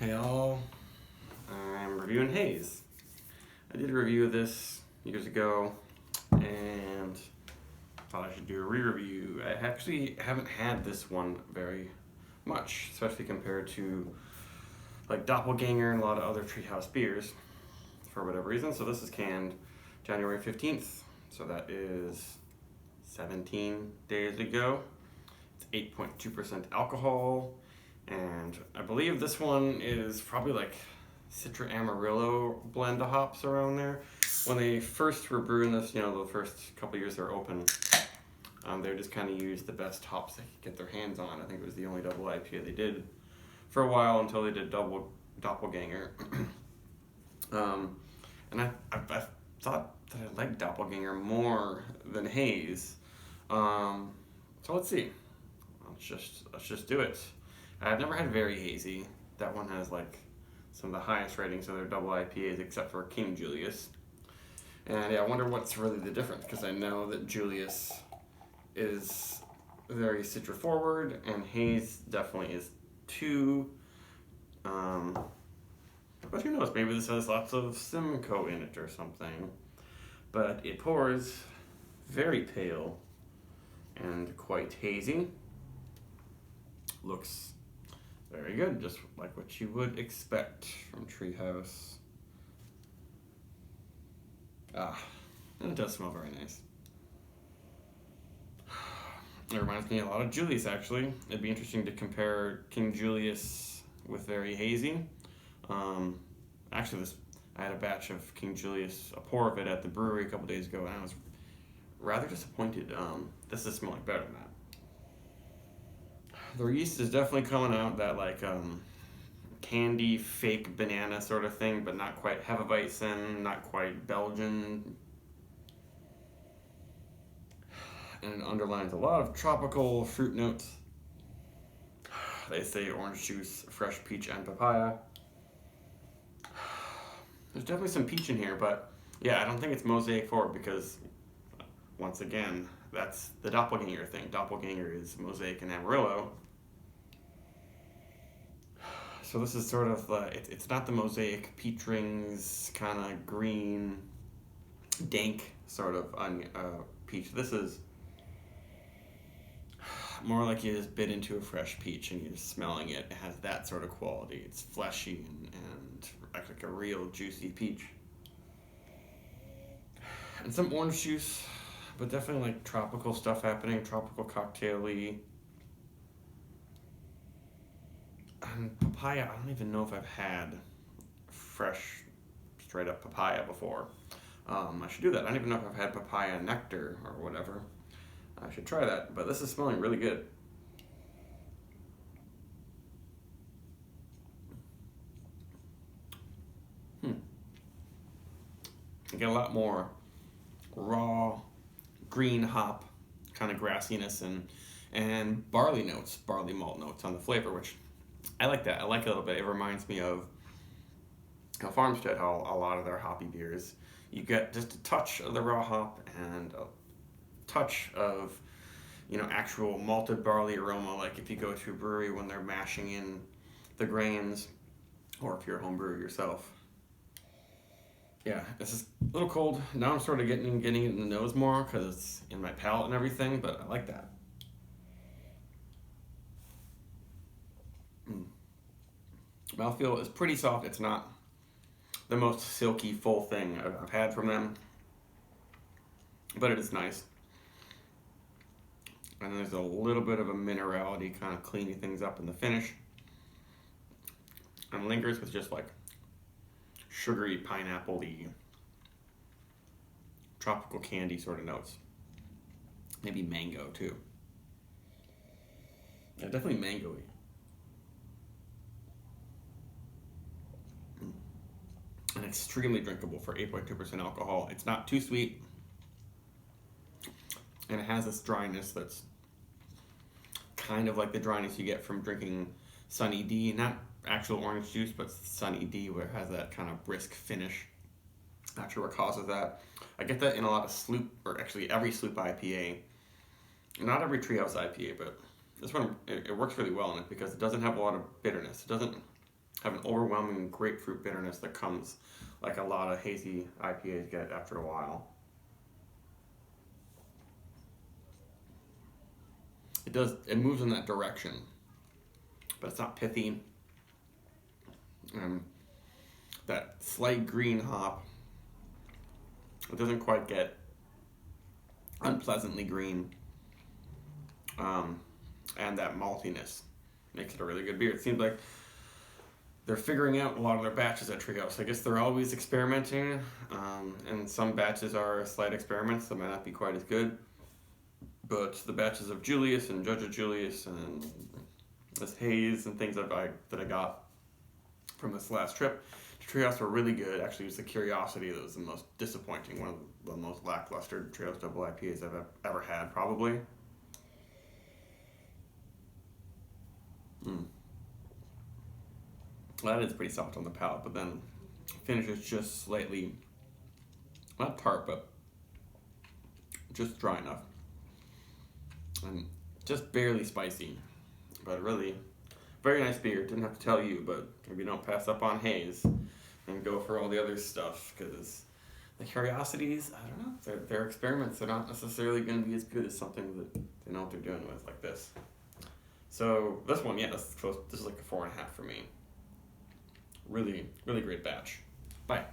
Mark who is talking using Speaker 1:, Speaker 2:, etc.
Speaker 1: Hey all, I'm reviewing Haze. I did a review of this years ago and thought I should do a re-review. I actually haven't had this one very much, especially compared to like Doppelganger and a lot of other Treehouse beers for whatever reason. So this is canned January 15th, so that is 17 days ago. It's 8.2% alcohol. And I believe this one is probably like Citra Amarillo blend of hops around there. When they first were brewing this, the first couple years they were open, they just kind of used the best hops they could get their hands on. I think it was the only double IPA they did for a while until they did Doppelganger. And I thought that I liked Doppelganger more than Haze. So let's see. Let's just do it. I've never had Very Hazy. That one has like some of the highest ratings of their double IPAs except for King Julius. And yeah, I wonder what's really the difference, because I know that Julius is very citra forward and Haze definitely is too. But who knows, maybe this has lots of Simcoe in it or something. But it pours very pale and quite hazy. Looks very good, just like what you would expect from Treehouse. And it does smell very nice. It reminds me a lot of Julius, actually. It'd be interesting to compare King Julius with Very Hazy. Actually, I had a batch of King Julius, a pour of it at the brewery a couple days ago, and I was rather disappointed. This is smelling better than that. The yeast is definitely coming out that like candy, fake banana sort of thing, but not quite Hefeweizen, not quite Belgian. And it underlines a lot of tropical fruit notes. They say orange juice, fresh peach, and papaya. There's definitely some peach in here, but yeah, I don't think it's mosaic forward because, once again, that's the Doppelganger thing. Doppelganger is mosaic and Amarillo. So this is sort of, it's not the mosaic peach rings kind of green, dank sort of peach. This is more like you just bit into a fresh peach and you're just smelling it. It has that sort of quality. It's fleshy and like a real juicy peach. And some orange juice, but definitely like tropical stuff happening, tropical cocktail-y. And papaya, I don't even know if I've had fresh, straight up papaya before. I should do that. I don't even know if I've had papaya nectar or whatever. I should try that, but this is smelling really good. I get a lot more raw, green hop, kind of grassiness and barley notes, barley malt notes on the flavor, which I like that. I like it a little bit. It reminds me of Farmstead, how a lot of their hoppy beers, you get just a touch of the raw hop and a touch of, actual malted barley aroma, like if you go to a brewery when they're mashing in the grains, or if you're a home brewer yourself. Yeah, this is a little cold. Now I'm sort of getting it in the nose more because it's in my palate and everything, but I like that. Mouthfeel is pretty soft. It's not the most silky, full thing I've had from them, but it is nice. And then there's a little bit of a minerality, kind of cleaning things up in the finish. And lingers with just like sugary, pineapple-y, tropical candy sort of notes. Maybe mango too. Yeah, definitely mango-y. And extremely drinkable for 8.2% alcohol. It's not too sweet. And it has this dryness that's kind of like the dryness you get from drinking Sunny D. Not actual orange juice, but Sunny D, where it has that kind of brisk finish. Not sure what causes that. I get that in a lot of Sloop, or actually every Sloop IPA. Not every Treehouse IPA, but this one, it works really well in it because it doesn't have a lot of bitterness. It doesn't have an overwhelming grapefruit bitterness that comes like a lot of hazy IPAs get after a while. It moves in that direction, but it's not pithy. That slight green hop, it doesn't quite get unpleasantly green. And that maltiness makes it a really good beer. It seems like they're figuring out a lot of their batches at Treehouse. I guess they're always experimenting, and some batches are slight experiments that might not be quite as good. But the batches of Julius and Judge of Julius and this Haze and things that I got from this last trip to Treehouse were really good. Actually, it was the Curiosity that was the most disappointing, one of the most lackluster Treehouse double IPAs I've ever had, probably. That is pretty soft on the palate, but then finishes just slightly, not tart, but just dry enough. And just barely spicy, but really very nice beer. Didn't have to tell you, but maybe don't pass up on Haze and go for all the other stuff, because the Curiosities, I don't know, they're experiments. They're not necessarily going to be as good as something that they know what they're doing with, like this. So this one, yeah, this is like a 4.5 for me. Really, really great batch. Bye.